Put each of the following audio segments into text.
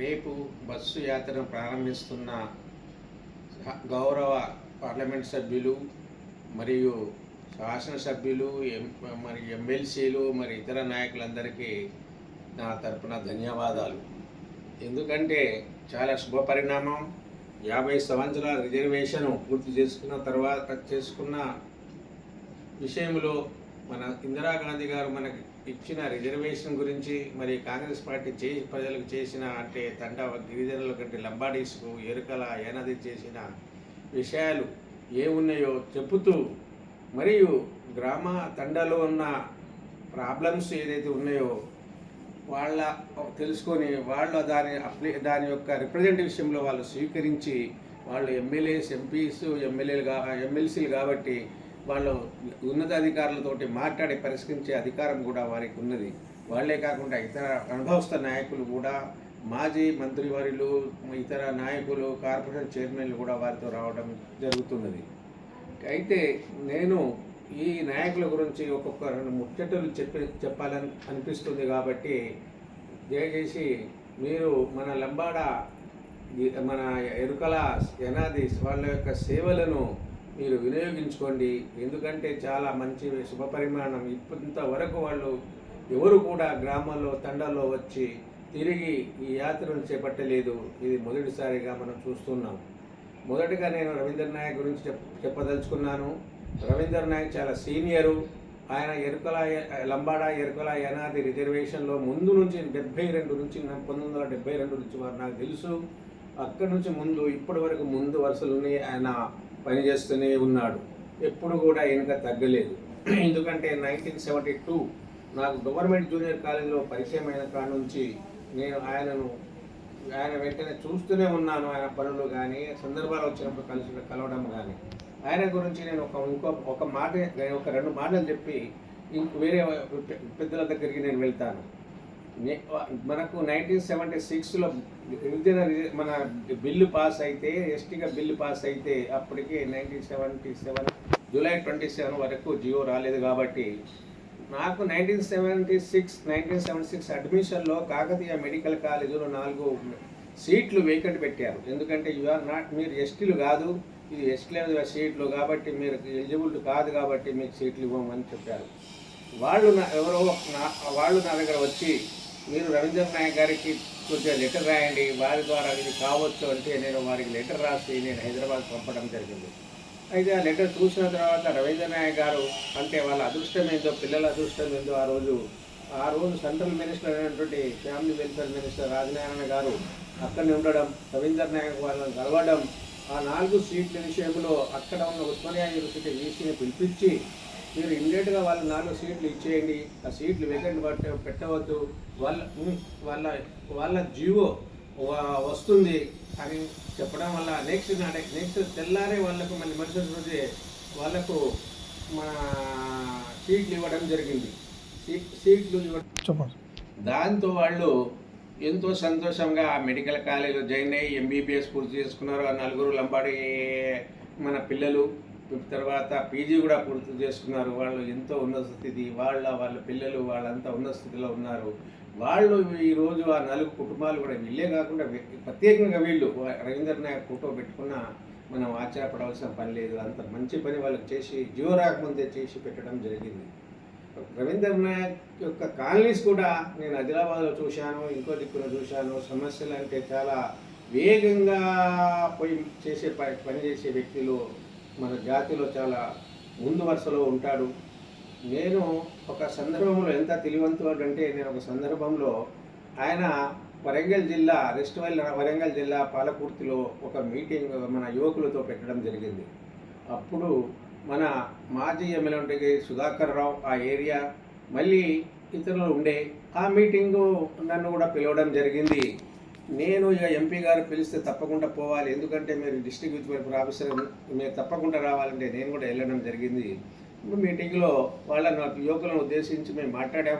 రేపు బస్సు యాత్రను ప్రారంభిస్తున్న గౌరవ పార్లమెంట్ సభ్యులు మరియు శాసనసభ్యులు మరి ఎమ్మెల్సీలు మరి ఇతర నాయకులందరికీ నా తరపున ధన్యవాదాలు. ఎందుకంటే చాలా శుభ పరిణామం. 50 సంవత్సరాల రిజర్వేషన్ పూర్తి చేసుకున్న విషయంలో మన ఇందిరాగాంధీ గారు మనకి ఇచ్చిన రిజర్వేషన్ గురించి మరి కాంగ్రెస్ పార్టీ ప్రజలకు చేసిన అంటే గిరిజనుల కంటే లంబాడీస్కు ఎరుకల ఏనది చేసిన విషయాలు ఏమున్నాయో చెబుతూ మరియు గ్రామ తండాలో ఉన్న ప్రాబ్లమ్స్ ఏదైతే ఉన్నాయో తెలుసుకొని దాని యొక్క రిప్రజెంటేటివ్ విషయంలో వాళ్ళు స్వీకరించి వాళ్ళు ఎమ్మెల్యేస్ ఎంపీస్ ఎమ్మెల్సీలు కాబట్టి వాళ్ళు ఉన్నతాధికారులతోటి మాట్లాడి పరిష్కరించే అధికారం కూడా వారికి ఉన్నది. వాళ్ళే కాకుండా ఇతర అనుభవస్థ నాయకులు కూడా మాజీ మంత్రివర్యులు ఇతర నాయకులు కార్పొరేషన్ చైర్మన్లు కూడా వారితో రావడం జరుగుతున్నది. అయితే నేను ఈ నాయకుల గురించి ఒక్కొక్క 2 ముచ్చటలు చెప్పాలని అనిపిస్తుంది. కాబట్టి దయచేసి మీరు మన లంబాడ మన ఎరుకల ఎనాదిస్ వాళ్ళ యొక్క సేవలను మీరు వినియోగించుకోండి. ఎందుకంటే చాలా మంచి శుభ పరిమాణం. ఇంతవరకు వాళ్ళు ఎవరు కూడా గ్రామాల్లో తండాల్లో వచ్చి తిరిగి ఈ యాత్రను చేపట్టలేదు. ఇది మొదటిసారిగా మనం చూస్తున్నాం. మొదటిగా నేను రవీంద్ర నాయక్ గురించి చెప్పదలుచుకున్నాను. రవీంద్ర నాయక్ చాలా సీనియరు. ఆయన లంబాడ ఎరుకల యనాది రిజర్వేషన్లో ముందు నుంచి 1972 నుంచి వారు నాకు తెలుసు. అక్కడి నుంచి ఇప్పటి వరకు ముందు వరుసలోనే ఆయన పనిచేస్తూనే ఉన్నాడు. ఎప్పుడు కూడా వెనుక తగ్గలేదు. ఎందుకంటే 1972 నాకు గవర్నమెంట్ జూనియర్ కాలేజీలో పరిచయం అయిన కాడ నుంచి నేను ఆయన వెంటనే చూస్తూనే ఉన్నాను. ఆయన పనులు కానీ సందర్భాలు వచ్చినప్పుడు కలవడం కానీ. ఆయన గురించి నేను ఒక 2 మాటలు చెప్పి వేరే పెద్దల దగ్గరికి నేను వెళ్తాను. మనకు 1976లో మన బిల్లు పాస్ అయితే ఎస్టీగా బిల్లు పాస్ అయితే అప్పటికి 1977 జూలై 27 వరకు జియో రాలేదు. కాబట్టి నాకు 1976 అడ్మిషన్లో కాకతీయ మెడికల్ కాలేజీలో 4 సీట్లు వేకెంట్ పెట్టారు. ఎందుకంటే మీరు ఎస్టీలు కాదు, ఇది ఎస్టీ సీట్లు కాబట్టి మీరు ఎలిజిబుల్ కాదు కాబట్టి మీకు సీట్లు ఇవ్వమని చెప్పారు. వాళ్ళు నా దగ్గర వచ్చి మీరు రవీంద్ర నాయక్ గారికి కొంచెం లెటర్ రాయండి, వారి ద్వారా ఇది కావచ్చు అంటే నేను వారికి లెటర్ రాసి నేను హైదరాబాద్ పంపడం జరిగింది. అయితే ఆ లెటర్ చూసిన తర్వాత రవీంద్ర నాయక్ గారు అంటే వాళ్ళ అదృష్టం ఏందో, పిల్లల అదృష్టం ఏందో ఆ రోజు సెంట్రల్ మినిస్టర్ అయినటువంటి ఫ్యామిలీ వెల్ఫేర్ మినిస్టర్ రాజనారాయణ గారు అక్కడనే ఉండడం, రవీంద్ర నాయక్ వాళ్ళని కలవడం, ఆ 4 సీట్ల విషయంలో అక్కడ ఉన్న ఉస్మానియా యూనివర్సిటీ వీసీని పిలిపించి మీరు ఇమ్మీడియట్గా వాళ్ళ 4 సీట్లు ఇచ్చేయండి, ఆ సీట్లు వేకెంట్ పెట్టవద్దు, వాళ్ళ జీవో వస్తుంది అని చెప్పడం వల్ల నెక్స్ట్ తెల్లారే వాళ్ళకు మళ్ళీ మరుసటి రోజే వాళ్ళకు మన సీట్లు ఇవ్వడం జరిగింది. దాంతో వాళ్ళు ఎంతో సంతోషంగా మెడికల్ కాలేజీలో జాయిన్ అయ్యి ఎంబీబీఎస్ పూర్తి చేసుకున్నారు. ఆ 4 లంబాడి మన పిల్లలు తర్వాత పీజీ కూడా పూర్తి చేసుకున్నారు. వాళ్ళు ఎంతో ఉన్నత స్థితి, వాళ్ళ పిల్లలు వాళ్ళంతా ఉన్నత స్థితిలో ఉన్నారు. వాళ్ళు ఈరోజు ఆ 4 కుటుంబాలు కూడా వీళ్ళే కాకుండా ప్రత్యేకంగా వీళ్ళు రవీంద్ర నాయక్ ఫోటో పెట్టుకున్నా మనం ఆశ్చర్యపడవలసిన పని లేదు. అంత మంచి పని వాళ్ళకి చేసి జియో రాకముందే చేసి పెట్టడం జరిగింది. రవీంద్ర నాయక్ యొక్క కాలనీస్ కూడా నేను ఆదిలాబాద్లో చూశాను, ఇంకో దిక్కున చూశాను. సమస్యలు అంటే చాలా వేగంగా పోయి పనిచేసే వ్యక్తులు మన జాతిలో చాలా ముందు వరుసలో ఉంటాడు. నేను ఒక సందర్భంలో ఎంత తెలివంతుడు అంటే నేను ఒక సందర్భంలో ఆయన వరంగల్ జిల్లా పాలకుర్తిలో ఒక మీటింగ్ మన యువకులతో పెట్టడం జరిగింది. అప్పుడు మన మాజీ ఎమ్మెల్యే సుధాకర్ రావు ఆ ఏరియా మళ్ళీ ఇతరులు ఉండే ఆ మీటింగు నన్ను కూడా పిలవడం జరిగింది. నేను ఇక ఎంపీ గారు పిలిస్తే తప్పకుండా పోవాలి, ఎందుకంటే మీరు డిస్ట్రిక్ట్ యూత్ వెల్ఫేర్ ఆఫీసర్, మీరు తప్పకుండా రావాలంటే నేను కూడా వెళ్ళడం జరిగింది. మీటింగ్లో యువకులను ఉద్దేశించి మేము మాట్లాడాం.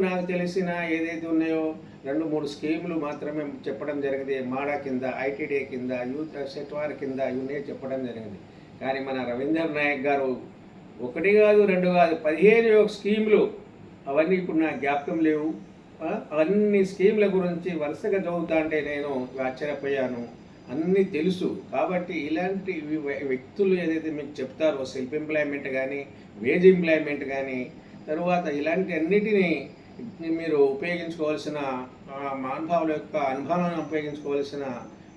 నాకు తెలిసిన ఏదైతే ఉన్నాయో 2-3 స్కీములు మాత్రమే చెప్పడం జరిగింది. మాడా కింద, ఐటీడీ కింద, యూత్ సెట్వార్ కింద ఇవన్నీ చెప్పడం జరిగింది. కానీ మన రవీంద్ర నాయక్ గారు 1 కాదు 2 కాదు 15 స్కీములు అవన్నీ ఇప్పుడు నా జ్ఞాపకం లేవు. అన్ని స్కీమ్ల గురించి వరుసగా చదువుతా అంటే నేను ఆశ్చర్యపోయాను. అన్నీ తెలుసు కాబట్టి ఇలాంటి వ్యక్తులు ఏదైతే మీకు చెప్తారో సెల్ఫ్ ఎంప్లాయ్మెంట్ కానీ, వేజ్ ఎంప్లాయ్మెంట్ కానీ, తరువాత ఇలాంటి అన్నిటినీ మీరు ఉపయోగించుకోవాల్సిన మహానుభావుల యొక్క అనుభవాలను ఉపయోగించుకోవాల్సిన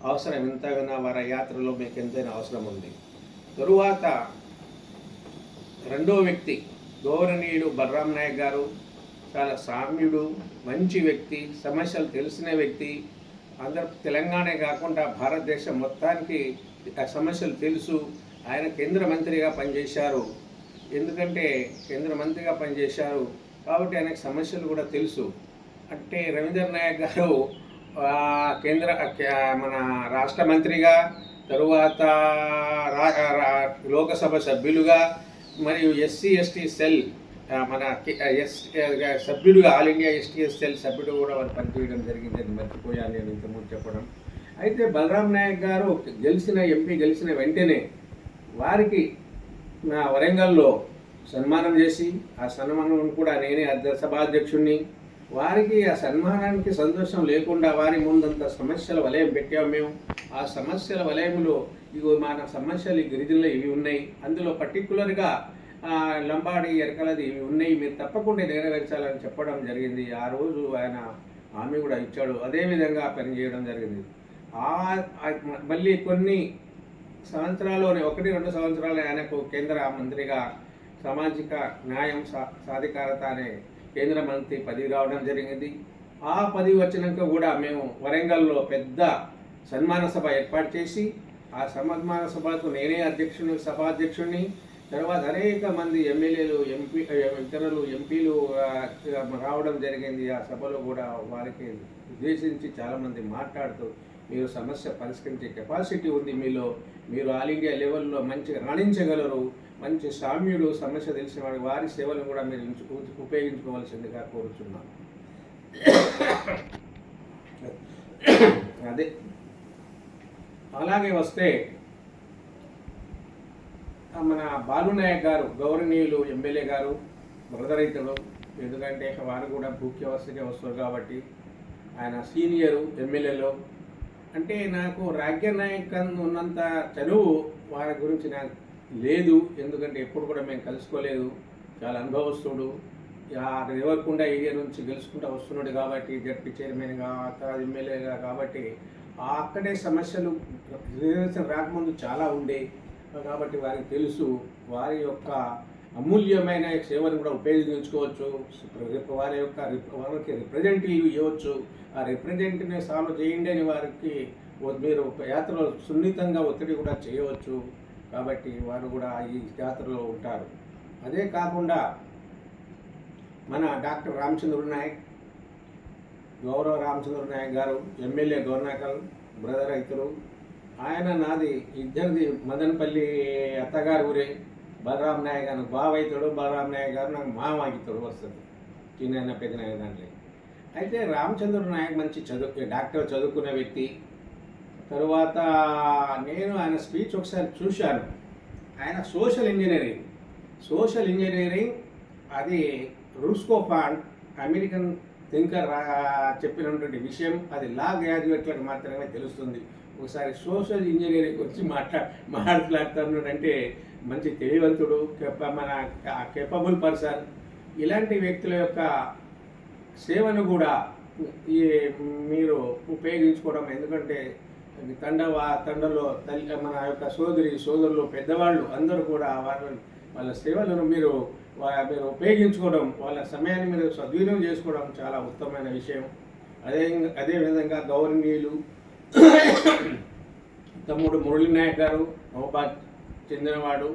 అవసరం ఎంతైనా వారి యాత్రలో మీకు ఎంతైనా అవసరం ఉంది. తరువాత రెండో వ్యక్తి గౌరవనీయుడు బలరాం నాయక్ గారు. చాలా సామ్యుడు, మంచి వ్యక్తి, సమస్యలు తెలిసిన వ్యక్తి. అందరు తెలంగాణ కాకుండా భారతదేశం మొత్తానికి ఆ సమస్యలు తెలుసు. ఆయన కేంద్ర మంత్రిగా పనిచేశారు. ఎందుకంటే కేంద్ర మంత్రిగా పనిచేశారు కాబట్టి ఆయనకు సమస్యలు కూడా తెలుసు. అంటే రవీంద్ర నాయక్ గారు మన రాష్ట్ర మంత్రిగా, తరువాత లోకసభ సభ్యులుగా, మరియు ఎస్సీ ఎస్టీ సెల్ మన సభ్యుడుగా, ఆల్ ఇండియా ఎస్టీ సెల్ సభ్యుడు కూడా వారు పనిచేయడం జరిగింది. అని మర్చిపోయాను నేను ఇంతకుముందు చెప్పడం. అయితే బలరాం నాయక్ గారు ఎంపీ గెలిచిన వెంటనే వారికి నా వరంగల్లో సన్మానం చేసి, ఆ సన్మానం కూడా నేనే సభాధ్యక్షుడిని. వారికి ఆ సన్మానానికి సంతోషం లేకుండా వారి ముందంత సమస్యల వలయం పెట్టాము మేము. ఆ సమస్యల వలయంలో ఇవి మన సమస్యలు గిరిజనులు ఇవి ఉన్నాయి, అందులో పర్టికులర్గా లంబాడి ఎరకలది ఇవి ఉన్నాయి, మీరు తప్పకుండా నెరవేర్చాలని చెప్పడం జరిగింది. ఆ రోజు ఆయన హామీ కూడా ఇచ్చాడు. అదేవిధంగా పనిచేయడం జరిగింది. మళ్ళీ కొన్ని సంవత్సరాల్లోనే 1-2 సంవత్సరాలు ఆయనకు కేంద్ర మంత్రిగా సామాజిక న్యాయం సాధికారత అనే కేంద్ర మంత్రి పదవి రావడం జరిగింది. ఆ పదవి వచ్చినాక కూడా మేము వరంగల్లో పెద్ద సన్మాన సభ ఏర్పాటు చేసి, ఆ సన్మాన సభకు నేనే సభాధ్యక్షుడిని. తర్వాత అనేక మంది ఎమ్మెల్యేలు, ఇతరులు ఎంపీలు రావడం జరిగింది. ఆ సభలో కూడా వారికి ఉద్దేశించి చాలామంది మాట్లాడుతూ, మీరు సమస్య పరిష్కరించే కెపాసిటీ ఉంది మీలో, మీరు ఆల్ ఇండియా లెవెల్లో మంచిగా రాణించగలరు, మంచి సామ్యుడు, సమస్య తెలిసిన వాడు, వారి సేవలను కూడా మీరు ఉపయోగించుకోవాల్సిందిగా కోరుచున్నాను. అదే అలాగే వస్తే మన బాలునాయక్ గారు, గౌరవనీయులు ఎమ్మెల్యే గారు, బ్రదర్ అవుతాడు. ఎందుకంటే వారు కూడా ముఖ్యవస్థకే వస్తారు కాబట్టి ఆయన సీనియరు ఎమ్మెల్యేలో. అంటే నాకు రాజ్య నాయక్ ఉన్నంత చదువు వారి గురించి నాకు లేదు. ఎందుకంటే ఎప్పుడు కూడా మేము కలుసుకోలేదు. చాలా అనుభవస్తుడు, రేవరకొండ ఏరియా నుంచి గెలుచుకుంటూ వస్తున్నాడు కాబట్టి, జడ్పీ చైర్మన్గా, తర్వాత ఎమ్మెల్యేగా కాబట్టి అక్కడే సమస్యలు రిజర్వేషన్ రాకముందు చాలా ఉండే కాబట్టి వారికి తెలుసు. వారి యొక్క అమూల్యమైన సేవను కూడా ఉపయోగించుకోవచ్చు. వారికి రిప్రజెంటేటివ్ ఇవ్వచ్చు. ఆ రిప్రజెంటేటివ్ని సాల్వ్ చేయండి అని వారికి మీరు యాత్రలో సున్నితంగా ఒత్తిడి కూడా చేయవచ్చు. కాబట్టి వారు కూడా ఈ యాత్రలో ఉంటారు. అదే కాకుండా మన డాక్టర్ రామచంద్ర నాయక్, గౌరవ రామచంద్ర నాయక్ గారు ఎమ్మెల్యే గవర్నకల్ బ్రదర్ అవుతారు. ఆయన నాది ఇద్దరిది మదనపల్లి అత్తగారు ఊరే. బలరాం నాయక్ గారు బావ అవుతాడు, బలరాం నాయక్ గారు నాకు మామ అవుతాడు వస్తుంది, చిన్న పెద్దనాయక దాంట్లో. అయితే రామచంద్ర నాయక్ మంచి డాక్టర్ చదువుకునే వ్యక్తి. తరువాత నేను ఆయన స్పీచ్ ఒకసారి చూశాను. ఆయన సోషల్ ఇంజనీరింగ్ అది రూస్కోఫాండ్ అమెరికన్ థింకర్ చెప్పినటువంటి విషయం. అది లా గ్రాడ్యుయేట్లకు మాత్రమే తెలుస్తుంది. ఒకసారి సోషల్ ఇంజనీరింగ్ గురించి మాట్లాడుతున్నాడంటే మంచి తెలివంతుడు, మన కేపబుల్ పర్సన్. ఇలాంటి వ్యక్తుల యొక్క సేవను కూడా మీరు ఉపయోగించుకోవడం. ఎందుకంటే తండలో మన యొక్క సోదరులు, పెద్దవాళ్ళు అందరూ కూడా వాళ్ళ సేవలను మీరు ఉపయోగించుకోవడం, వాళ్ళ సమయాన్ని మీరు సద్వినియోగం చేసుకోవడం చాలా ఉత్తమమైన విషయం. అదేవిధంగా గౌరవనీయులు తమ్ముడు మురళీ నాయక్ గారు, మహబాద్ చెందినవాడు.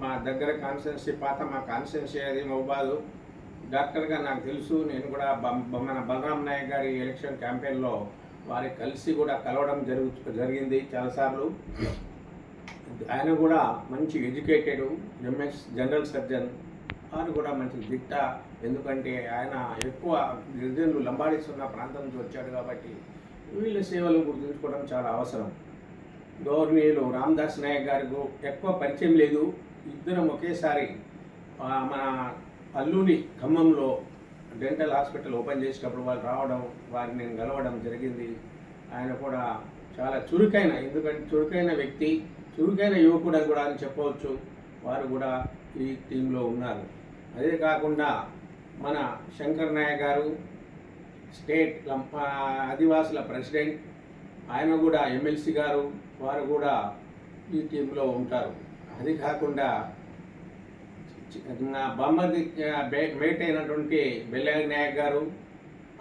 మా దగ్గర కాన్స్టిట్యున్సీ, మా కాన్స్టిట్యున్సీ అది మహబాదు. డాక్టర్గా నాకు తెలుసు. నేను కూడా మన బలరాం నాయక్ గారి ఎలక్షన్ క్యాంపెయిన్లో వారి కలిసి కూడా కలవడం జరిగింది చాలాసార్లు. ఆయన కూడా మంచి ఎడ్యుకేటెడ్, ఎంఎస్ జనరల్ సర్జన్. ఆయన కూడా మంచి దిట్ట. ఎందుకంటే ఆయన ఎక్కువ గిరిజనులు లంబాడీస్ ఉన్న ప్రాంతం నుంచి వచ్చాడు కాబట్టి వీళ్ళ సేవలు గుర్తుంచుకోవడం చాలా అవసరం. గౌరవనీయులు రామదాస్ నాయక్ గారికి ఎక్కువ పరిచయం లేదు. ఇద్దరం ఒకేసారి మన అల్లూరి ఖమ్మంలో డెంటల్ హాస్పిటల్ ఓపెన్ చేసినప్పుడు వాళ్ళు రావడం, వారిని నేను కలవడం జరిగింది. ఆయన కూడా చాలా చురుకైన, ఎందుకంటే చురుకైన వ్యక్తి, చురుకైన యువకుడు కూడా అని చెప్పవచ్చు. వారు కూడా ఈ టీంలో ఉన్నారు. అదే కాకుండా మన శంకర్ నాయక్ గారు స్టేట్ ఆదివాసుల ప్రెసిడెంట్, ఆయన కూడా ఎమ్మెల్సీ గారు, వారు కూడా ఈ టీంలో ఉంటారు. అది కాకుండా బొమ్మది మేట్ అయినటువంటి బెల్లారి నాయక్ గారు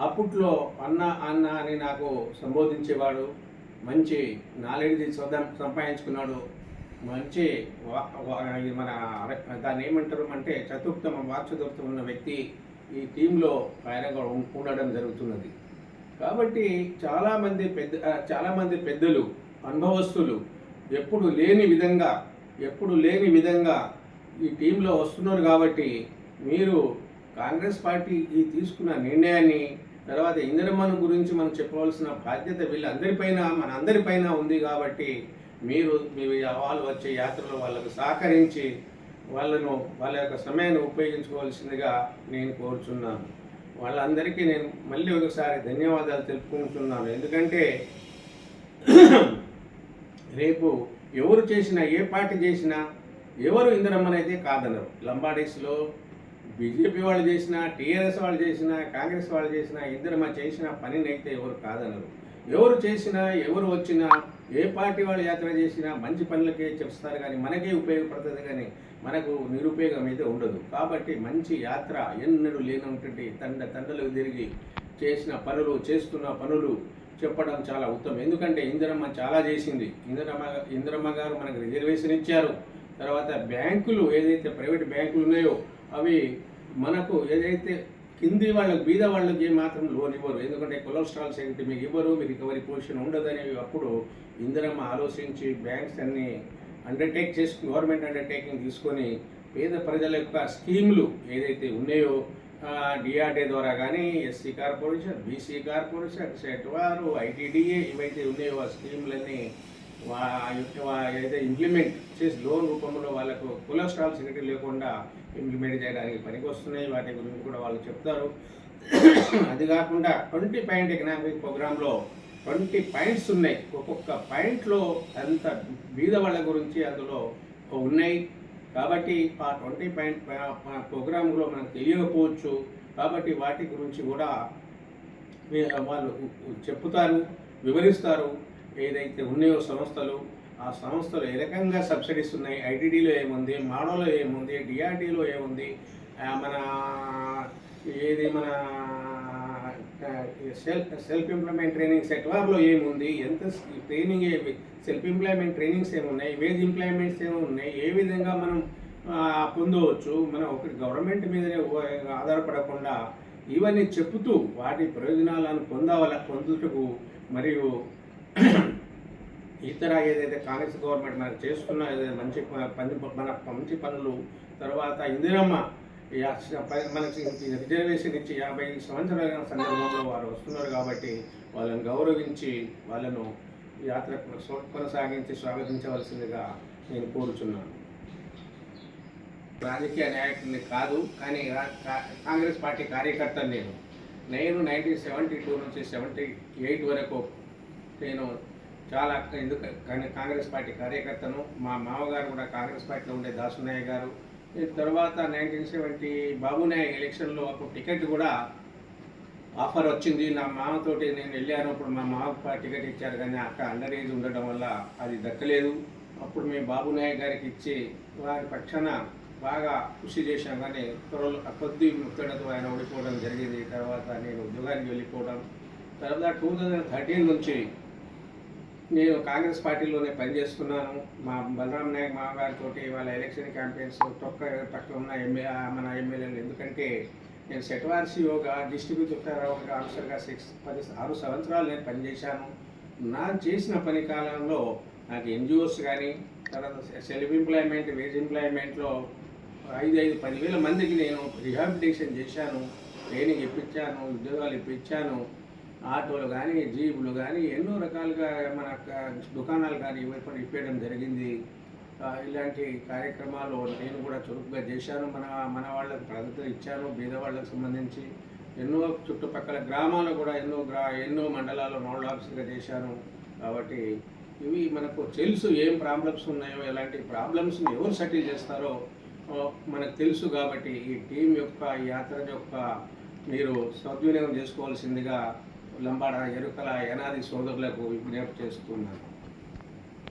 అప్పట్లో అన్న అన్న అని నాకు సంబోధించేవాడు. మంచి నాలెడ్జ్ సంపాదించుకున్నాడు. మంచి మన దాన్ని ఏమంటారు అంటే వాక్చతుర్థం ఉన్న వ్యక్తి ఈ టీంలో ఆయన ఉండడం జరుగుతున్నది. కాబట్టి చాలామంది పెద్దలు, అనుభవస్తులు ఎప్పుడు లేని విధంగా ఈ టీంలో వస్తున్నారు. కాబట్టి మీరు కాంగ్రెస్ పార్టీ ఈ తీసుకున్న నిర్ణయాన్ని, తర్వాత ఇందిరమ్మను గురించి మనం చెప్పవలసిన బాధ్యత మన అందరిపైన ఉంది. కాబట్టి వాళ్ళు వచ్చే యాత్రలో వాళ్ళకు సహకరించి వాళ్ళ యొక్క సమయాన్ని ఉపయోగించుకోవాల్సిందిగా నేను కోరుచున్నాను. వాళ్ళందరికీ నేను మళ్ళీ ఒకసారి ధన్యవాదాలు తెలుపుకుంటున్నాను. ఎందుకంటే రేపు ఎవరు చేసినా, ఏ పార్టీ చేసినా ఎవరు ఇందిరమ్మనైతే కాదనరు. లంబాడీస్లో బీజేపీ వాళ్ళు చేసినా, టీఆర్ఎస్ వాళ్ళు చేసినా, కాంగ్రెస్ వాళ్ళు చేసినా, ఇందిరమ్మ చేసిన పనినైతే ఎవరు కాదనరు. ఎవరు చేసినా, ఎవరు వచ్చినా, ఏ పార్టీ వాళ్ళు యాత్ర చేసినా మంచి పనులకే చెప్తారు, కానీ మనకే ఉపయోగపడుతుంది, కానీ మనకు నిరుపయోగం అయితే ఉండదు. కాబట్టి మంచి యాత్ర ఎన్నడూ లేనటువంటి తండలకు తిరిగి చేస్తున్న పనులు చెప్పడం చాలా ఉత్తమం. ఎందుకంటే ఇందిరమ్మ చాలా చేసింది. ఇందిరమ్మ గారు మనకు రిజర్వేషన్ ఇచ్చారు. తర్వాత బ్యాంకులు, ఏదైతే ప్రైవేట్ బ్యాంకులు ఉన్నాయో అవి మనకు ఏదైతే కింది వాళ్ళకి, బీద వాళ్ళకి మాత్రం లోన్ ఇవ్వరు. ఎందుకంటే కొలెస్ట్రాల్ సెక్యూరిటీ మీకు ఇవ్వరు, మీ రికవరీ పొజిషన్ ఉండదని అప్పుడు ఇందిరమ్మ ఆలోచించి బ్యాంక్స్ అన్ని గవర్నమెంట్ అండర్టేకింగ్ తీసుకొని పేద ప్రజల యొక్క స్కీములు ఏదైతే ఉన్నాయో డిఆర్డే ద్వారా కానీ, SC corporation, BC corporation, set వారు, ఐటీడీఏ ఇవైతే ఉన్నాయో ఆ స్కీములన్నీ ఏదైతే ఇంప్లిమెంట్ చేసి లోన్ రూపంలో వాళ్ళకు కొలెస్ట్రాల్ సెక్యూరిటీ లేకుండా ఇంప్లిమెంట్ చేయడానికి పనికి వస్తున్నాయి. వాటి గురించి కూడా వాళ్ళు చెప్తారు. అది కాకుండా 20 పాయింట్ ఎకనామిక్ ప్రోగ్రాంలో 20 పాయింట్స్ ఉన్నాయి. ఒక్కొక్క పాయింట్లో అంత బీద వాళ్ళ గురించి అందులో ఉన్నాయి. కాబట్టి ఆ 20 పాయింట్ ప్రోగ్రాంలో మనకు తెలియకపోవచ్చు. కాబట్టి వాటి గురించి కూడా వాళ్ళు చెప్తారు, వివరిస్తారు. ఏదైతే ఉన్నాయో సంస్థలు, ఆ సంస్థలు ఏ రకంగా సబ్సిడీస్ ఉన్నాయి, ఐటీడీలో ఏముంది, మాడోలో ఏముంది, డిఆర్డీలో ఏముంది, మన సెల్ఫ్ ఎంప్లాయ్మెంట్ ట్రైనింగ్ సెక్టార్లో ఏముంది, ఎంత ట్రైనింగ్, సెల్ఫ్ ఎంప్లాయ్మెంట్ ట్రైనింగ్స్ ఏమున్నాయి, వేజ్ ఎంప్లాయ్మెంట్స్ ఏమున్నాయి, ఏ విధంగా మనం పొందవచ్చు, మనం ఒకటి గవర్నమెంట్ మీదనే ఆధారపడకుండా ఇవన్నీ చెప్తూ వాటి ప్రయోజనాలను పొందుటకు మరియు ఇతర ఏదైతే కాంగ్రెస్ గవర్నమెంట్ మనకు చేస్తున్న ఏదైతే మంచి పనులు, తర్వాత ఇందిరమ్మ మనకి రిజర్వేషన్ ఇచ్చి 50 సంవత్సరాల సందర్భంలో వారు వస్తున్నారు. కాబట్టి వాళ్ళని గౌరవించి వాళ్ళను యాత్ర కొనసాగించి స్వాగతించవలసిందిగా నేను కోరుచున్నాను. రాజకీయ నాయకుడిని కాదు, కానీ కాంగ్రెస్ పార్టీ కార్యకర్తను నేను 1972 నుంచి 78 వరకు నేను చాలా కాంగ్రెస్ పార్టీ కార్యకర్తను. మా మామగారు కూడా కాంగ్రెస్ పార్టీలో ఉండే దాసునాయక్ గారు. తర్వాత 1970 బాబునాయక్ ఎలక్షన్లో అప్పుడు టికెట్ కూడా ఆఫర్ వచ్చింది. నా మామతోటి నేను వెళ్ళాను. అప్పుడు మా మామకు టికెట్ ఇచ్చారు, కానీ అక్కడ అండర్ ఏజ్ ఉండడం వల్ల అది దక్కలేదు. అప్పుడు మేము బాబునాయక్ గారికి ఇచ్చి వారి పక్షాన బాగా కృషి చేశాం, కానీ కొద్ది ముత్తడితో ఆయన ఓడిపోవడం జరిగింది. తర్వాత నేను ఉద్యోగానికి వెళ్ళిపోవడం. తర్వాత 2013 నుంచి నేను కాంగ్రెస్ పార్టీలోనే పనిచేస్తున్నాను. మా బలరాం నాయక్ మామగారితో వాళ్ళ ఎలక్షన్ క్యాంపెయిన్స్ పక్కన ఉన్న మన ఎమ్మెల్యేలు, ఎందుకంటే నేను సెట్వార్సీఓగా, డిస్ట్రిబ్యూట్ ఆఫీసర్గా 6 సంవత్సరాలు నేను పనిచేశాను. నా చేసిన పని కాలంలో నాకు ఎన్జిఓస్ కానీ, తర్వాత సెల్ఫ్ ఎంప్లాయ్మెంట్, వేజ్ ఎంప్లాయ్మెంట్లో 5,000-10,000 మందికి నేను రిహాబిలిటేషన్ చేశాను, ట్రైనింగ్ ఇప్పించాను, ఉద్యోగాలు ఇప్పించాను. ఆటోలు కానీ, జీబులు కానీ, ఎన్నో రకాలుగా మన దుకాణాలు కానీ ఇప్పేయడం జరిగింది. ఇలాంటి కార్యక్రమాలు నేను కూడా చురుకుగా చేశాను. మన వాళ్ళకు ప్రాధాన్యత ఇచ్చాను, బీద వాళ్ళకు సంబంధించి. ఎన్నో చుట్టుపక్కల గ్రామాల్లో కూడా ఎన్నో మండలాల్లో నోడల్ ఆఫీసర్గా చేశాను. కాబట్టి ఇవి మనకు తెలుసు ఏం ప్రాబ్లమ్స్ ఉన్నాయో, ఎలాంటి ప్రాబ్లమ్స్ని ఎవరు సెటిల్ చేస్తారో మనకు తెలుసు. కాబట్టి ఈ టీం యొక్క ఈ యాత్ర యొక్క మీరు సద్వినియోగం చేసుకోవాల్సిందిగా లంబాడ ఎరుకల యనాది సోదరులకు విజ్ఞప్తి చేస్తున్నాను.